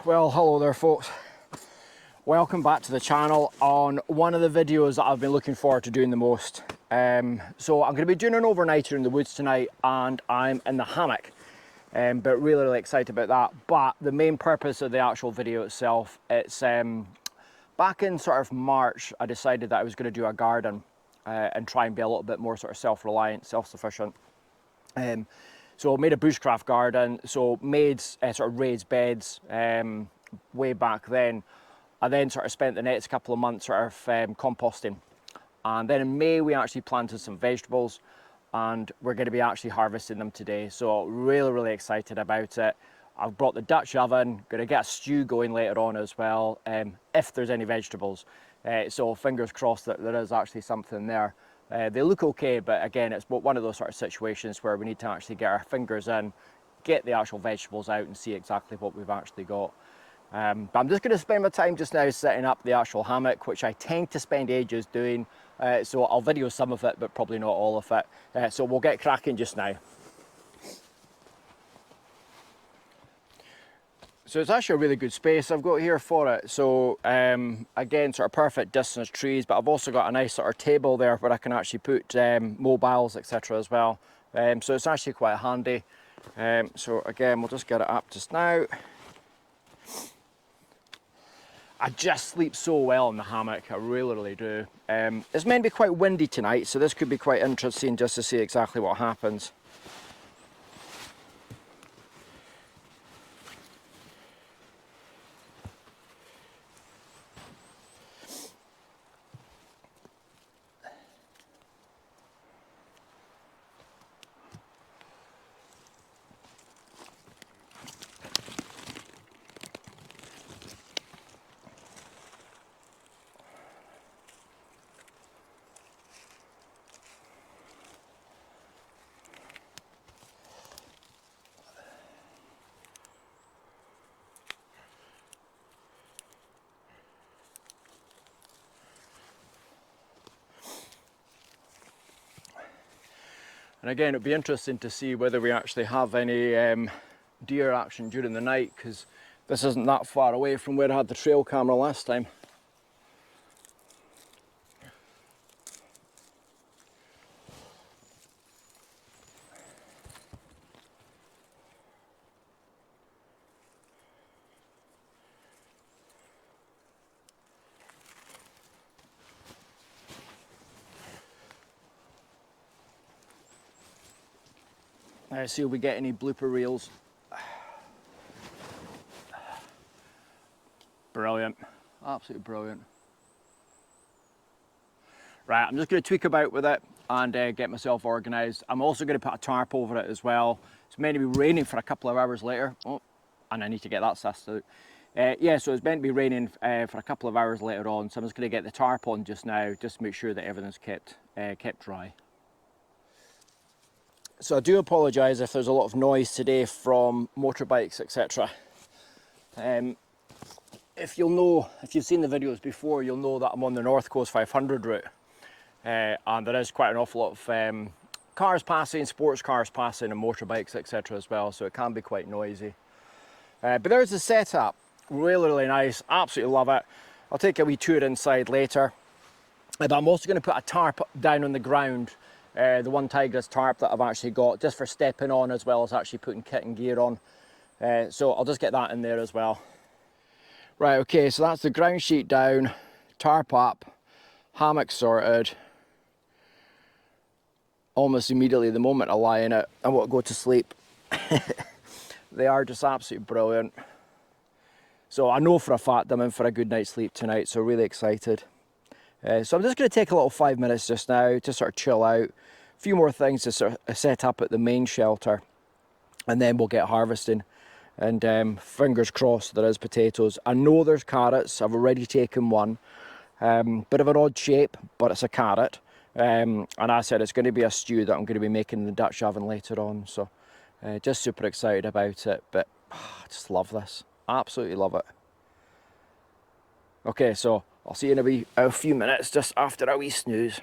Well, hello there folks. Welcome back to the channel on one of the videos that I've been looking forward to doing the most. So I'm going to be doing an overnighter in the woods tonight, and I'm in the hammock, but really excited about that. But the main purpose of the actual video itself, it's back in sort of March, I decided that I was going to do a garden and try and be a little bit more sort of self-reliant, self-sufficient. So I made a bushcraft garden, so made sort of raised beds way back then. I then sort of spent the next couple of months sort of composting. And then in May we actually planted some vegetables, and we're going to be actually harvesting them today. So really excited about it. I've brought the Dutch oven, going to get a stew going later on as well, if there's any vegetables. So fingers crossed that there is actually something there. They look okay, but again, it's one of those sort of situations where we need to actually get our fingers in, get the actual vegetables out and see exactly what we've actually got. But I'm just going to spend my time just now setting up the actual hammock, which I tend to spend ages doing. So I'll video some of it, but probably not all of it. So we'll get cracking just now. So it's actually a really good space I've got here for it. So again, sort of perfect distance trees, but I've also got a nice sort of table there where I can actually put mobiles, etc. as well. So it's actually quite handy. So again, we'll just get it up just now. I just sleep so well in the hammock, I really do. It's meant to be quite windy tonight, so this could be quite interesting just to see exactly what happens. And again, it'd be interesting to see whether we actually have any deer action during the night, because this isn't that far away from where I had the trail camera last time. See if we get any blooper reels. Brilliant, absolutely brilliant. Right, I'm just going to tweak about with it and get myself organised. I'm also going to put a tarp over it as well. It's meant to be raining for a couple of hours later. Oh, and I need to get that sussed out. Yeah, so it's meant to be raining for a couple of hours later on, so I'm just going to get the tarp on just now, just to make sure that everything's kept dry. So I do apologise if there's a lot of noise today from motorbikes, etc. If you've seen the videos before, you'll know that I'm on the North Coast 500 route, and there is quite an awful lot of cars passing, sports cars passing, and motorbikes, etc. as well, so it can be quite noisy. But there's the setup, really nice, absolutely love it. I'll take a wee tour inside later, but I'm also going to put a tarp down on the ground. The one Tigris tarp that I've actually got, just for stepping on as well as actually putting kit and gear on. So I'll just get that in there as well. Right, okay, so that's the ground sheet down, tarp up, hammock sorted. Almost immediately the moment I lie in it, I want to go to sleep. They are just absolutely brilliant. So I know for a fact I'm in for a good night's sleep tonight, so really excited. So I'm just going to take a little 5 minutes just now to sort of chill out. A few more things to sort of set up at the main shelter, and then we'll get harvesting. And fingers crossed there is potatoes. I know there's carrots. I've already taken one. Bit of an odd shape, but it's a carrot. And I said it's going to be a stew that I'm going to be making in the Dutch oven later on. So just super excited about it. But I just love this. Absolutely love it. Okay, so I'll see you in a few minutes, just after a wee snooze.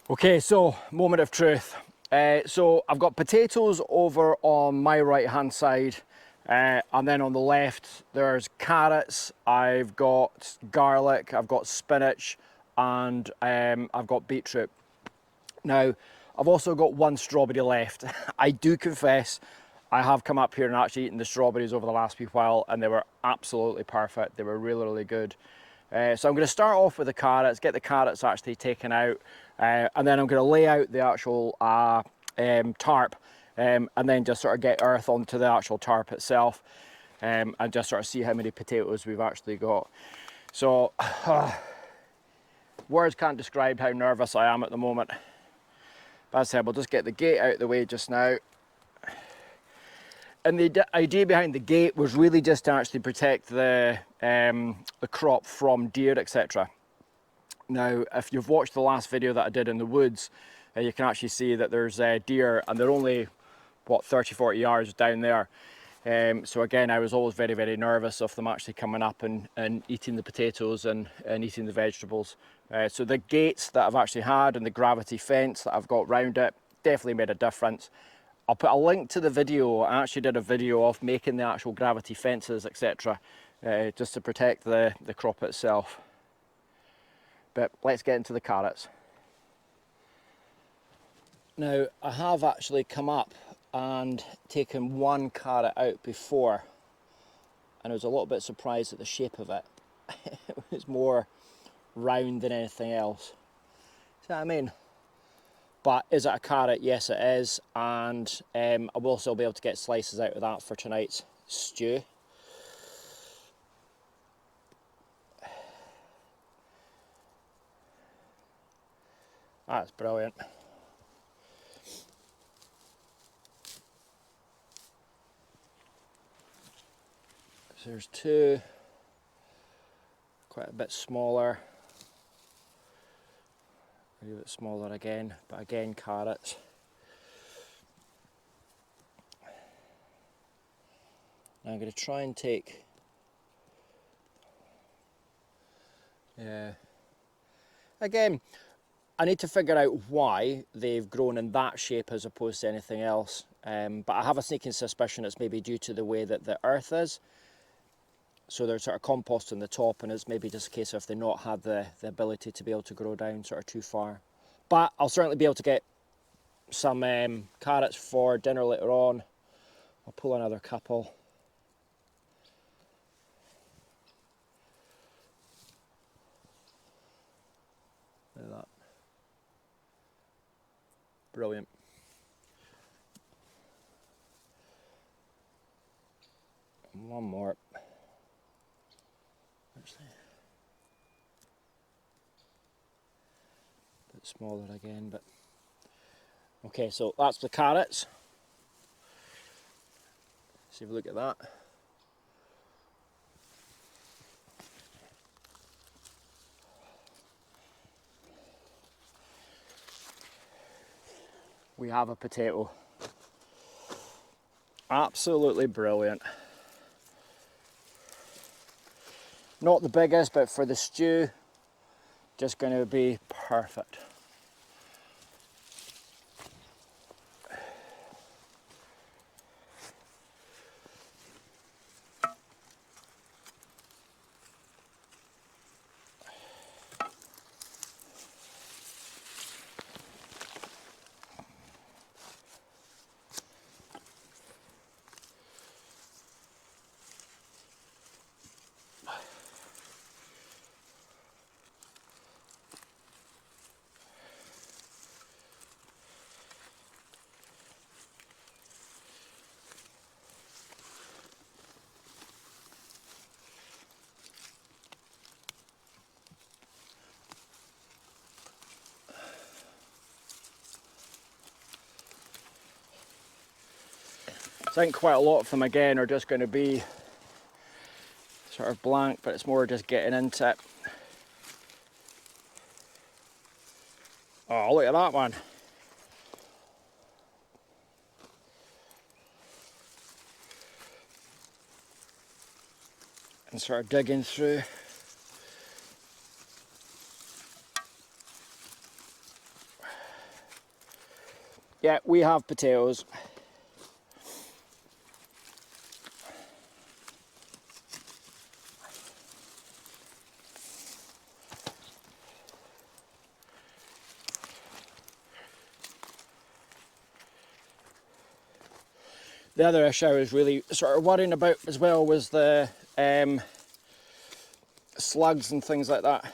Okay, so moment of truth. So I've got potatoes over on my right hand side, and then on the left there's carrots, I've got garlic, I've got spinach, and I've got beetroot. Now I've also got one strawberry left. I do confess I have come up here and actually eaten the strawberries over the last wee while, and they were absolutely perfect. They were really, really good. So I'm going to start off with the carrots, get the carrots actually taken out, and then I'm going to lay out the actual tarp, and then just sort of get earth onto the actual tarp itself, and just sort of see how many potatoes we've actually got. So words can't describe how nervous I am at the moment. But as I said, we'll just get the gate out of the way just now. And the idea behind the gate was really just to actually protect the crop from deer, etc. Now, if you've watched the last video that I did in the woods, you can actually see that there's deer, and they're only, what, 30-40 yards down there. So again, I was always very, very nervous of them actually coming up and eating the potatoes and eating the vegetables. So the gates that I've actually had and the gravity fence that I've got round it definitely made a difference. I'll put a link to the video. I actually did a video of making the actual gravity fences, etc., just to protect the crop itself. But let's get into the carrots. Now, I have actually come up and taken one carrot out before, and I was a little bit surprised at the shape of it. It was more round than anything else. See what I mean? But is it a carrot? Yes, it is, and I will also be able to get slices out of that for tonight's stew. That's brilliant. So there's two, quite a bit smaller. A little bit smaller again, but again carrots. Now I'm going to try and take, again, I need to figure out why they've grown in that shape as opposed to anything else, but I have a sneaking suspicion it's maybe due to the way that the earth is. So they're sort of compost on the top, and it's maybe just a case of they've not had the ability to be able to grow down sort of too far. But I'll certainly be able to get some carrots for dinner later on. I'll pull another couple. Look at that. Brilliant. And one more. Actually, a bit smaller again, but okay, so that's the carrots. Let's have a look at that. We have a potato. Absolutely brilliant. Not the biggest, but for the stew, just going to be perfect. I think quite a lot of them again are just going to be sort of blank, but it's more just getting into it. Oh, look at that one. And sort of digging through. Yeah, we have potatoes. The other issue I was really sort of worrying about as well was the slugs and things like that.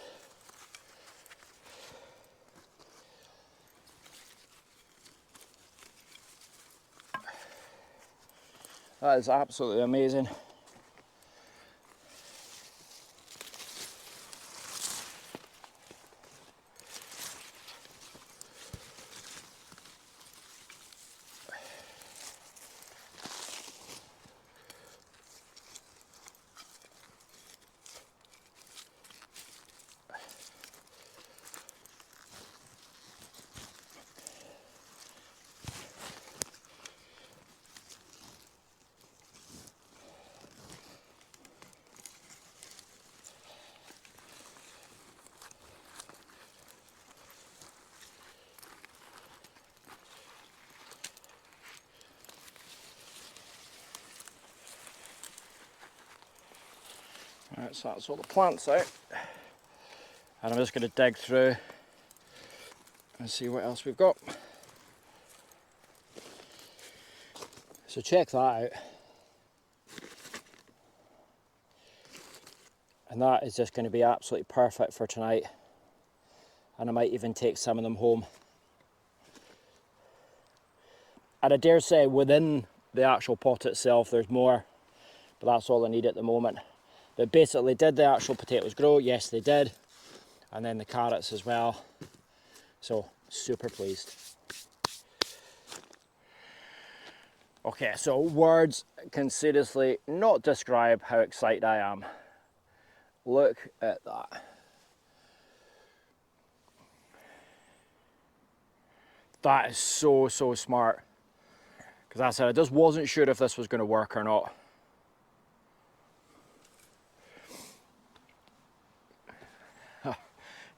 That is absolutely amazing. Right, so that's all the plants out. And I'm just going to dig through and see what else we've got. So check that out. And that is just going to be absolutely perfect for tonight. And I might even take some of them home. And I dare say within the actual pot itself there's more, but that's all I need at the moment. But basically, did the actual potatoes grow? Yes, they did. And then the carrots as well. So, super pleased. Okay, so words can seriously not describe how excited I am. Look at that. That is so, so smart. Because as I said, I just wasn't sure if this was going to work or not.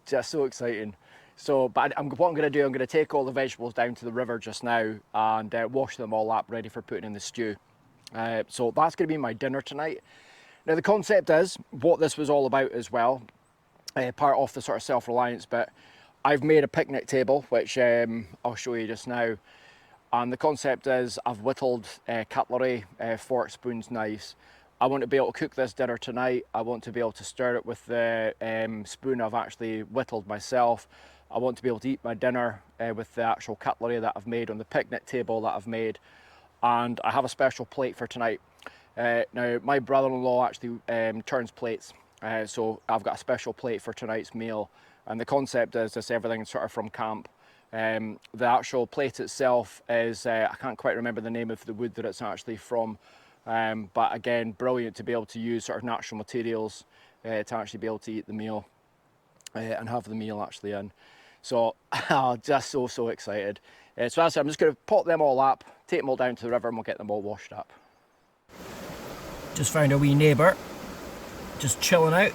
Just so exciting. So, but what I'm going to do, I'm going to take all the vegetables down to the river just now and wash them all up, ready for putting in the stew. So that's going to be my dinner tonight. Now the concept is, what this was all about as well, part of the sort of self-reliance bit, I've made a picnic table, which I'll show you just now. And the concept is, I've whittled cutlery, forks, spoons, knives. I want to be able to cook this dinner tonight. I want to be able to stir it with the spoon I've actually whittled myself. I want to be able to eat my dinner with the actual cutlery that I've made on the picnic table that I've made. And I have a special plate for tonight. Now, my brother-in-law actually turns plates, so I've got a special plate for tonight's meal. And the concept is this, everything sort of from camp. The actual plate itself is, I can't quite remember the name of the wood that it's actually from, but again, brilliant to be able to use sort of natural materials to actually be able to eat the meal and have the meal actually in. So, just so excited. So that's it, I'm just going to pot them all up, take them all down to the river and we'll get them all washed up. Just found a wee neighbour, just chilling out.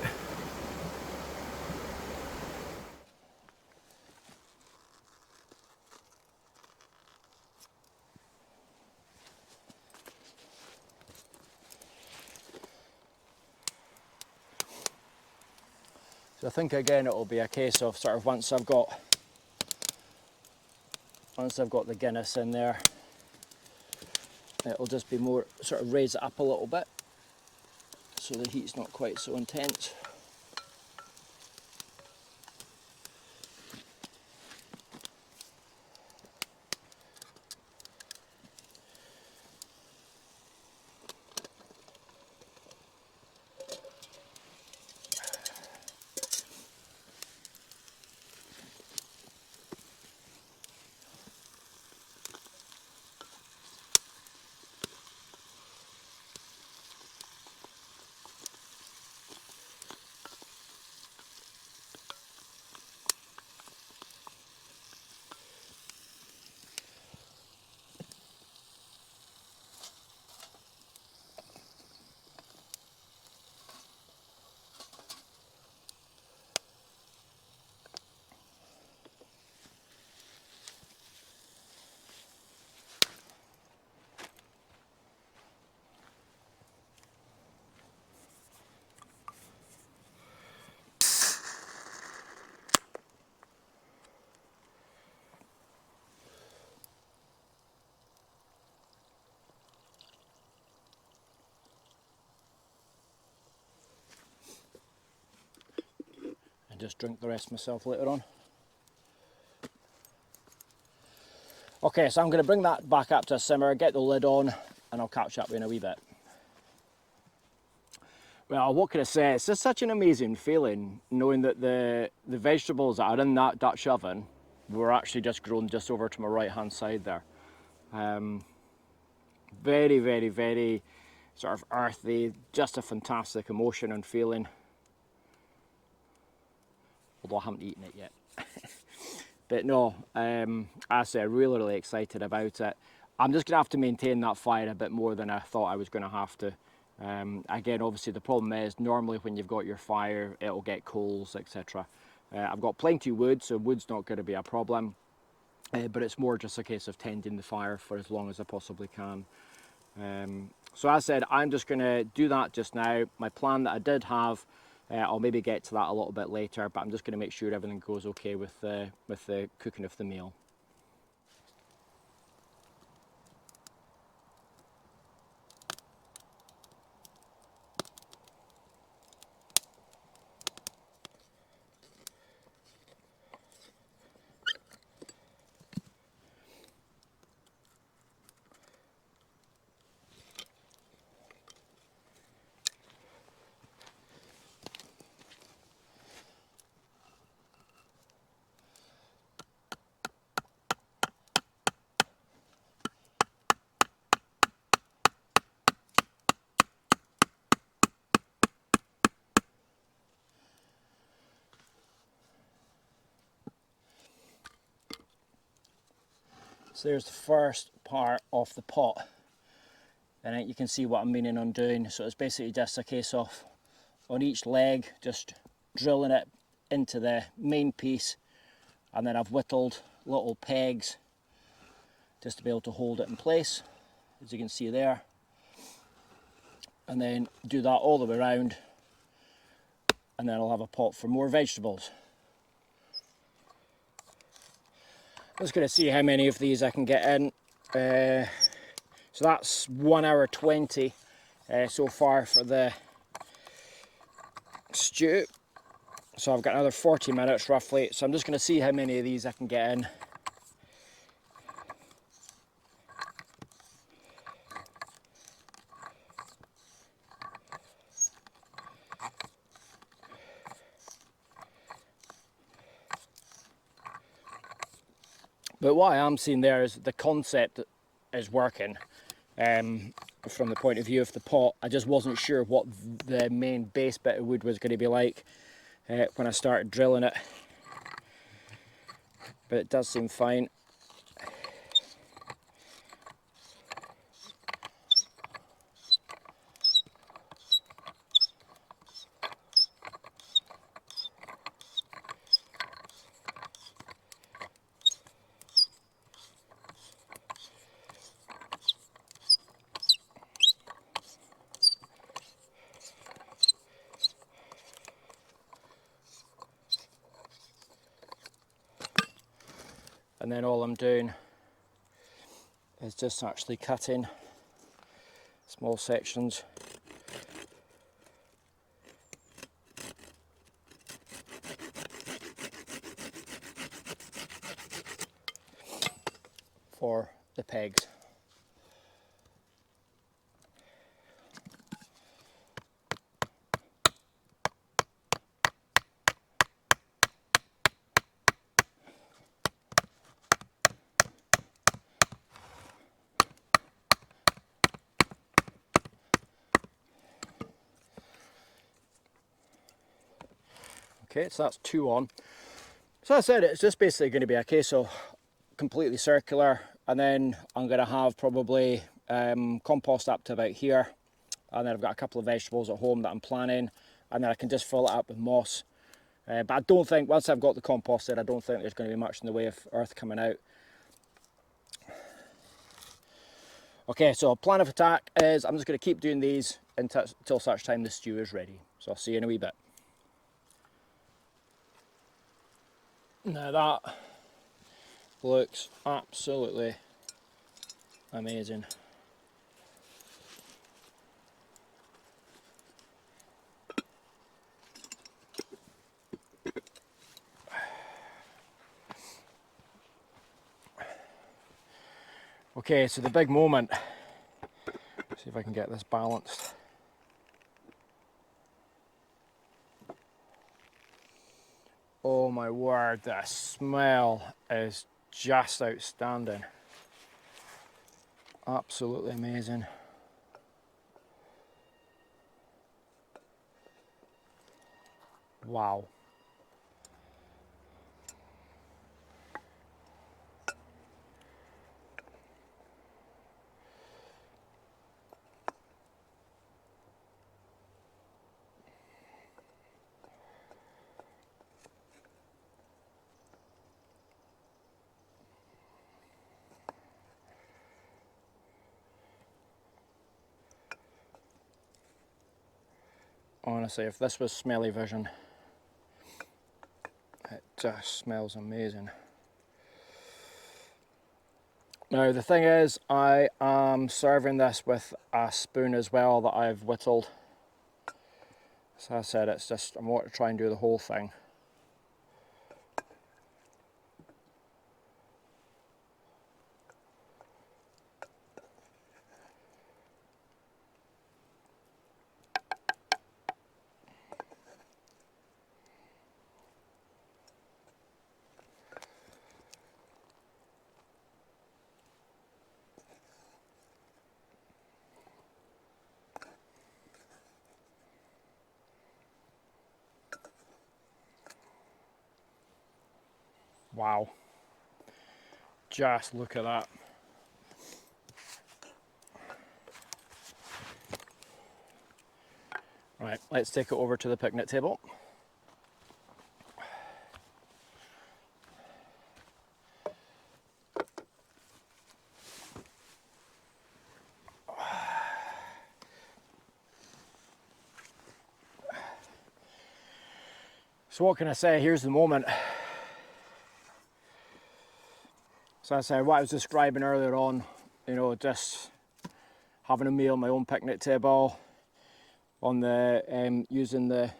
So I think again it'll be a case of sort of once I've got the Guinness in there, it'll just be more sort of raise it up a little bit so the heat's not quite so intense. just drink the rest myself later on. Okay, so I'm going to bring that back up to a simmer, get the lid on, and I'll catch up with you in a wee bit. Well, what can I say? It's just such an amazing feeling knowing that the vegetables that are in that Dutch oven were actually just grown just over to my right hand side there. Very, very, very sort of earthy, just a fantastic emotion and feeling. Although I haven't eaten it yet. But no, I say really, really excited about it. I'm just going to have to maintain that fire a bit more than I thought I was going to have to. Again, obviously the problem is normally when you've got your fire, it'll get coals, etc. I've got plenty of wood, so wood's not going to be a problem. But it's more just a case of tending the fire for as long as I possibly can. So as I said, I'm just going to do that just now. My plan that I did have, I'll maybe get to that a little bit later, but I'm just going to make sure everything goes okay with the cooking of the meal. So there's the first part of the pot, and you can see what I'm meaning on doing. So it's basically just a case of on each leg just drilling it into the main piece, and then I've whittled little pegs just to be able to hold it in place, as you can see there, and then do that all the way around, and then I'll have a pot for more vegetables. I'm just going to see how many of these I can get in. So that's 1 hour 20 so far for the stew. So I've got another 40 minutes roughly. So I'm just going to see how many of these I can get in. But what I am seeing there is the concept is working. From the point of view of the pot, I just wasn't sure what the main base bit of wood was going to be like when I started drilling it. But it does seem fine. And then all I'm doing is just actually cutting small sections. For the pegs. Okay, so that's 2 on. So I said it's just basically going to be a case of completely circular, and then I'm going to have probably compost up to about here, and then I've got a couple of vegetables at home that I'm planning, and then I can just fill it up with moss. But I don't think, once I've got the compost in, I don't think there's going to be much in the way of earth coming out. Okay, so plan of attack is I'm just going to keep doing these until such time the stew is ready. So I'll see you in a wee bit. Now that looks absolutely amazing. Okay, so the big moment. See if I can get this balanced. Oh my word, the smell is just outstanding. Absolutely amazing. Wow. Honestly, if this was smelly vision, it just smells amazing. Now the thing is, I am serving this with a spoon as well that I've whittled. So I said, it's just, I want to try and do the whole thing. Wow. Just look at that. Right, let's take it over to the picnic table. So what can I say? Here's the moment. So I said what I was describing earlier on, you know, just having a meal on my own picnic table, on the using the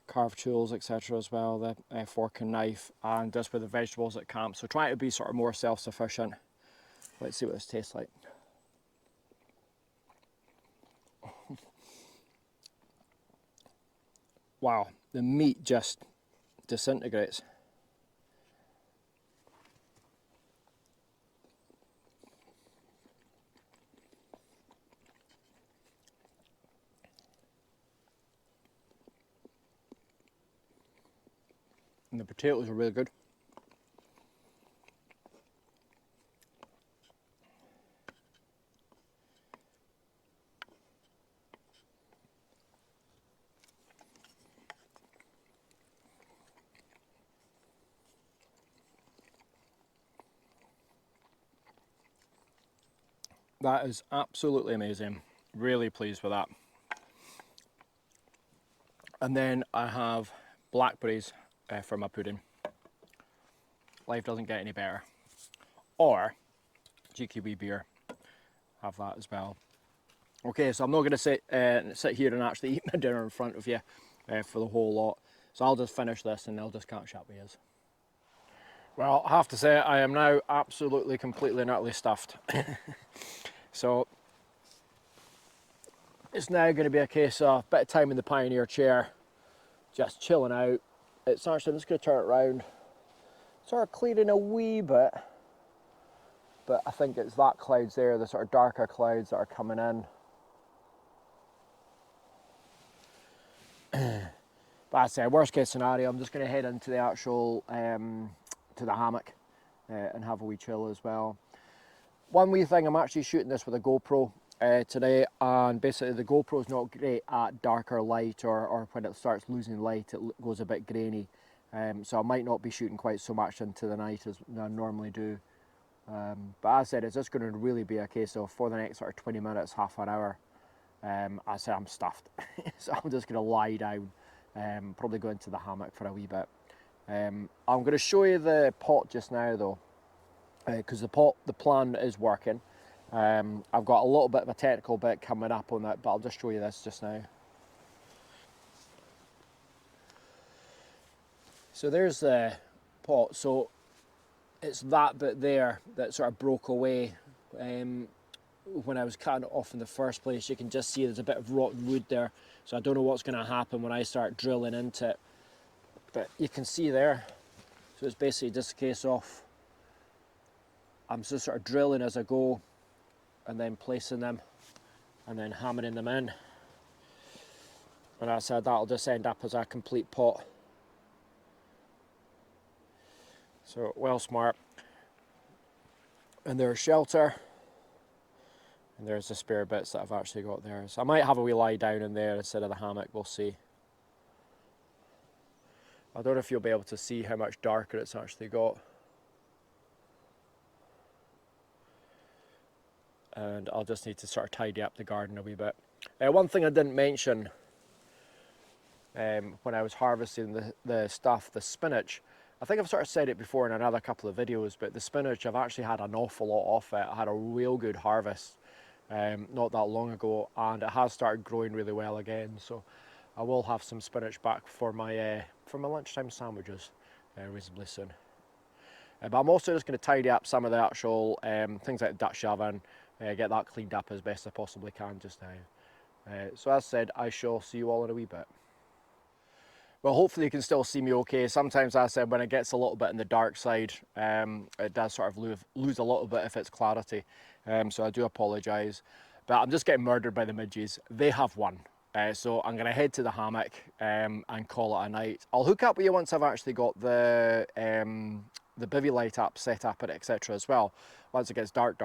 carved tools, etc. as well, the fork and knife, and just with the vegetables at camp. So trying to be sort of more self-sufficient. Let's see what this tastes like. Wow, the meat just disintegrates. And the potatoes are really good. That is absolutely amazing. Really pleased with that. And then I have blackberries for my pudding. Life doesn't get any better. Or GKB beer, have that as well. Okay, so I'm not going to sit here and actually eat my dinner in front of you for the whole lot. So I'll just finish this and I'll just catch up with you. Well, I have to say I am now absolutely, completely and utterly stuffed. So it's now going to be a case of a bit of time in the Pioneer chair, just chilling out. It's actually, I'm just going to turn it around, sort of clearing a wee bit, but I think it's that clouds there, the sort of darker clouds that are coming in. But I say, worst case scenario, I'm just going to head into the actual, to the hammock and have a wee chill as well. One wee thing, I'm actually shooting this with a GoPro today, and basically the GoPro is not great at darker light, or when it starts losing light it goes a bit grainy, so I might not be shooting quite so much into the night as I normally do, but as I said, it's just going to really be a case of for the next sort of 20 minutes, half an hour, I said I'm stuffed. So I'm just going to lie down, probably go into the hammock for a wee bit. I'm going to show you the pot just now though, because the plan is working. I've got a little bit of a technical bit coming up on that, but I'll just show you this just now. So there's the pot. So it's that bit there that sort of broke away when I was cutting it off in the first place. You can just see there's a bit of rotten wood there, so I don't know what's going to happen when I start drilling into it, but you can see there. So it's basically just a case of I'm just sort of drilling as I go and then placing them and then hammering them in, and I said that'll just end up as a complete pot. So well smart. And there's shelter, and there's the spare bits that I've actually got there. So I might have a wee lie down in there instead of the hammock, we'll see. I don't know if you'll be able to see how much darker it's actually got. And I'll just need to sort of tidy up the garden a wee bit. One thing I didn't mention when I was harvesting the spinach, I think I've sort of said it before in another couple of videos, but the spinach, I've actually had an awful lot off it. I had a real good harvest not that long ago, and it has started growing really well again. So I will have some spinach back for my lunchtime sandwiches reasonably soon. But I'm also just going to tidy up some of the actual things like the Dutch oven, get that cleaned up as best I possibly can just now. So as said, I shall see you all in a wee bit. Well, hopefully you can still see me okay. Sometimes, as I said, when it gets a little bit in the dark side, it does sort of lose a little bit of its clarity. So I do apologise. But I'm just getting murdered by the midges. They have won. So I'm going to head to the hammock and call it a night. I'll hook up with you once I've actually got the bivvy light up, set up, and etc. as well, once it gets dark.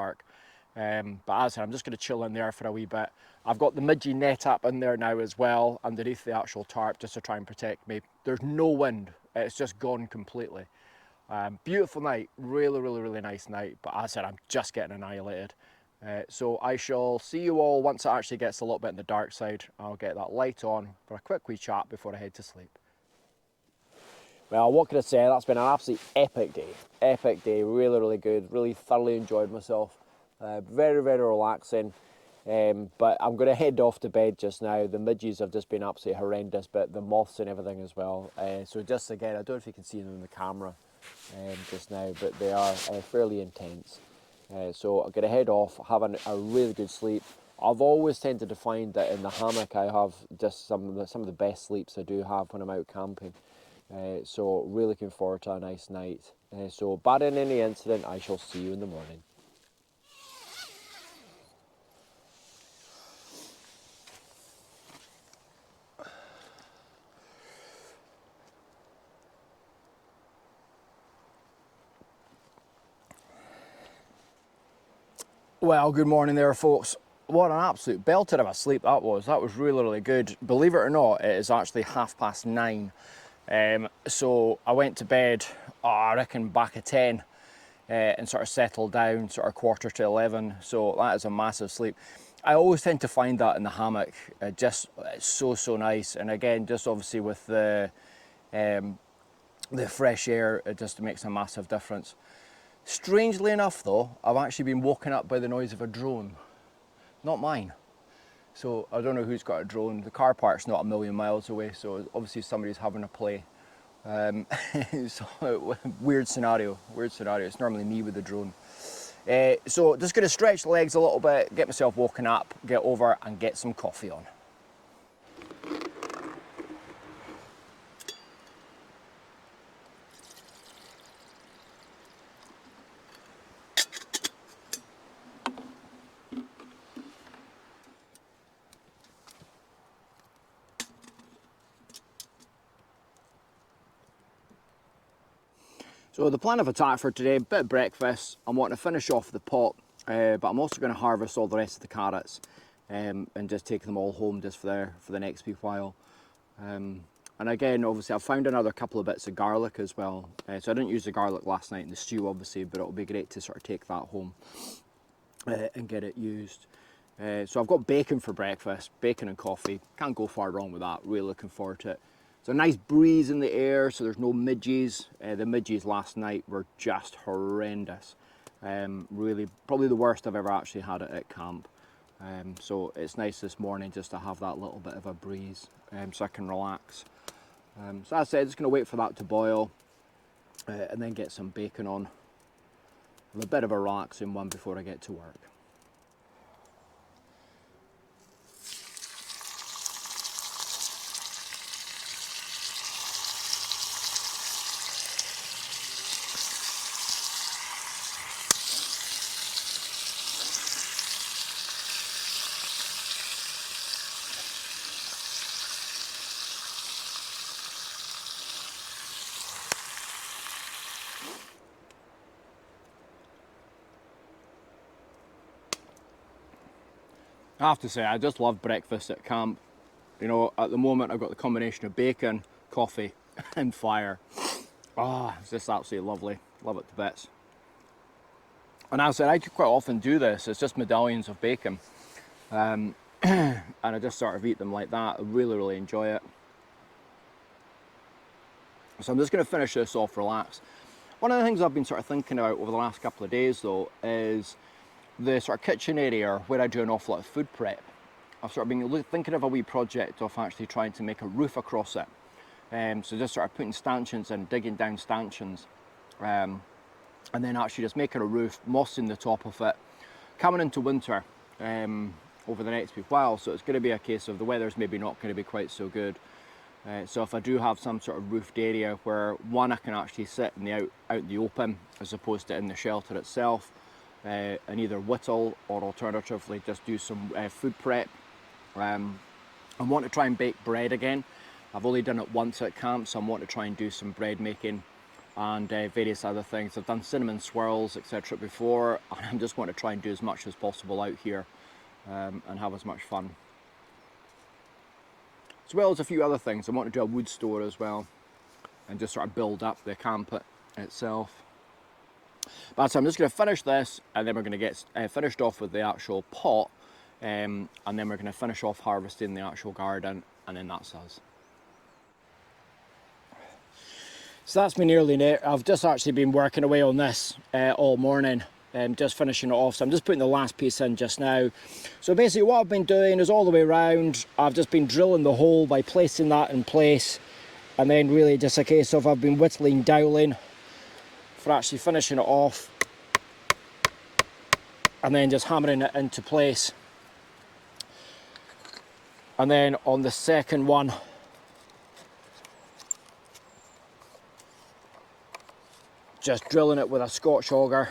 But as I said, I'm just going to chill in there for a wee bit. I've got the midgie net up in there now as well, underneath the actual tarp, just to try and protect me. There's no wind, it's just gone completely. Beautiful night, really nice night, but as I said, I'm just getting annihilated. So I shall see you all once it actually gets a little bit in the dark side. I'll get that light on for a quick wee chat before I head to sleep. Well, what can I say? That's been an absolutely epic day, really good, really thoroughly enjoyed myself. Very relaxing, but I'm going to head off to bed just now. The midges have just been absolutely horrendous, but the moths and everything as well. So just again, I don't know if you can see them in the camera just now, but they are fairly intense. So I'm going to head off, have a really good sleep. I've always tended to find that in the hammock I have just some of the best sleeps I do have when I'm out camping. So really looking forward to a nice night. So barring any incident, I shall see you in the morning. Well, good morning there, folks. What an absolute belter of a sleep that was. That was really good. Believe it or not, it is actually 9:30. So I went to bed, I reckon back at 10 and sort of settled down sort of 10:45. So that is a massive sleep. I always tend to find that in the hammock, just it's so nice. And again, just obviously with the fresh air, it just makes a massive difference. Strangely enough though, I've actually been woken up by the noise of a drone. Not mine. So I don't know who's got a drone. The car park's not a million miles away, so obviously somebody's having a play. So weird scenario. It's normally me with the drone. So just going to stretch the legs a little bit, get myself woken up, get over and get some coffee on. So the plan of attack for today, bit of breakfast. I'm wanting to finish off the pot, but I'm also going to harvest all the rest of the carrots and just take them all home just for the next wee while. And again, obviously I've found another couple of bits of garlic as well. So I didn't use the garlic last night in the stew obviously, but it'll be great to sort of take that home and get it used. So I've got bacon for breakfast, bacon and coffee. Can't go far wrong with that, really looking forward to it. It's a nice breeze in the air, so there's no midges. The midges last night were just horrendous. Really, probably the worst I've ever actually had it at camp. So it's nice this morning just to have that little bit of a breeze so I can relax. So as I said, just going to wait for that to boil and then get some bacon on. have a bit of a relaxing one before I get to work. I have to say, I just love breakfast at camp. You know, at the moment I've got the combination of bacon, coffee and fire. Ah, it's just absolutely lovely. Love it to bits. And as I said, I quite often do this. It's just medallions of bacon. And I just sort of eat them like that. I really, really enjoy it. So I'm just going to finish this off relaxed. One of the things I've been sort of thinking about over the last couple of days though is the sort of kitchen area where I do an awful lot of food prep. I've sort of been thinking of a wee project of actually trying to make a roof across it. So just sort of putting stanchions and digging down stanchions. And then actually just making a roof, mossing the top of it. Coming into winter over the next wee while, so it's going to be a case of the weather's maybe not going to be quite so good. So if I do have some sort of roofed area where one I can actually sit in the out in the open as opposed to in the shelter itself, and either whittle or alternatively just do some food prep. I want to try and bake bread again. I've only done it once at camp, so I want to try and do some bread making and various other things. I've done cinnamon swirls, etc. before, and I just want to try and do as much as possible out here and have as much fun. As well as a few other things. I want to do a wood store as well and just sort of build up the camp itself. But so I'm just going to finish this and then we're going to get finished off with the actual pot and then we're going to finish off harvesting the actual garden, and then that's us. So that's me nearly there. I've just actually been working away on this all morning. Just finishing it off, so I'm just putting the last piece in just now. So basically what I've been doing is all the way around I've just been drilling the hole by placing that in place, and then really just a case of I've been whittling doweling for actually finishing it off and then just hammering it into place. And then on the second one just drilling it with a Scotch auger.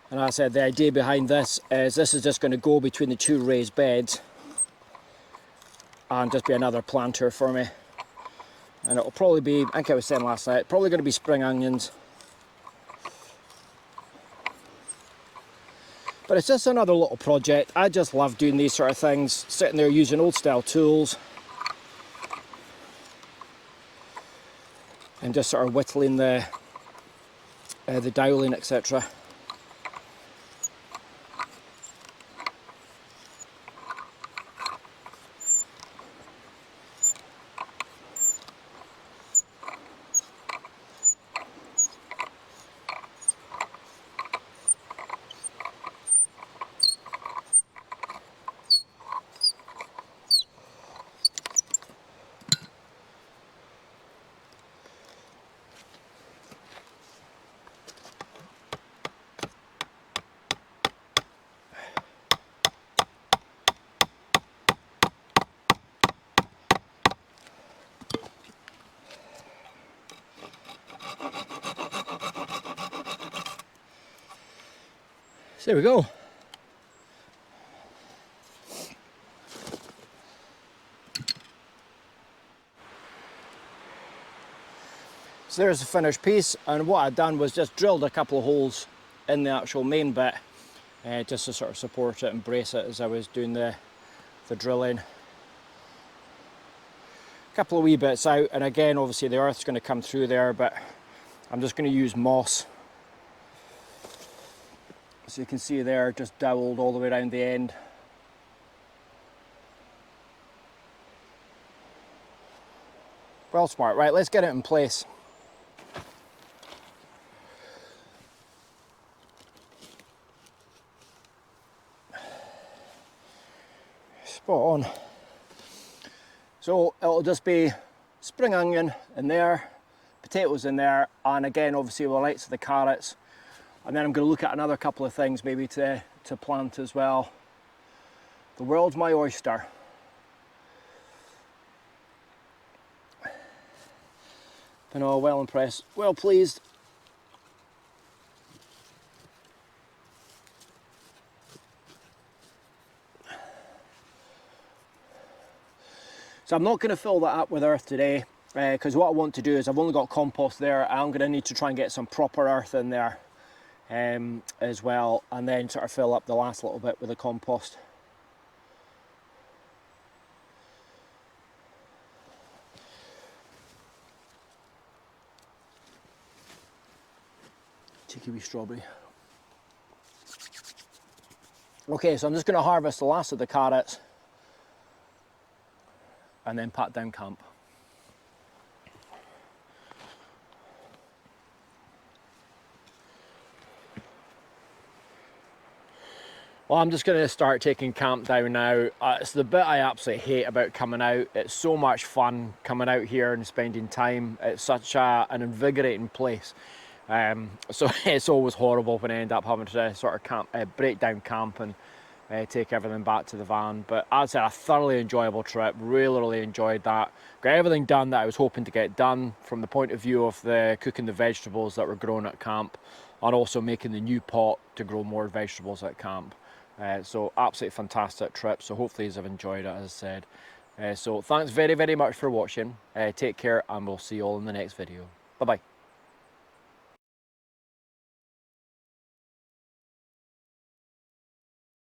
And as I said, the idea behind this is just going to go between the two raised beds and just be another planter for me. And it'll probably be, I think I was saying last night, probably going to be spring onions. But it's just another little project. I just love doing these sort of things, sitting there using old style tools and just sort of whittling the doweling, etc. So there we go. So there's the finished piece, and what I'd done was just drilled a couple of holes in the actual main bit just to sort of support it and brace it as I was doing the drilling. A couple of wee bits out, and again obviously the earth's going to come through there, but I'm just going to use moss. So you can see there, just doweled all the way around the end. Well smart. Right, let's get it in place. So it'll just be spring onion in there, potatoes in there, and again obviously we'll light the carrots, and then I'm going to look at another couple of things maybe to plant as well. The world's my oyster. Been all well impressed, well pleased. So I'm not going to fill that up with earth today, because what I want to do is I've only got compost there. I'm going to need to try and get some proper earth in there as well, and then sort of fill up the last little bit with the compost. Cheeky wee strawberry. Okay, so I'm just going to harvest the last of the carrots and then pat down camp. Well, I'm just going to start taking camp down now. It's the bit I absolutely hate about coming out. It's so much fun coming out here and spending time. It's such an invigorating place. So it's always horrible when I end up having to sort of break down camp and take everything back to the van. But as I said, a thoroughly enjoyable trip. Really enjoyed that. Got everything done that I was hoping to get done from the point of view of cooking the vegetables that were grown at camp, and also making the new pot to grow more vegetables at camp. So absolutely fantastic trip. So hopefully you've enjoyed it, as I said. So thanks very much for watching. Take care, and we'll see you all in the next video. Bye bye.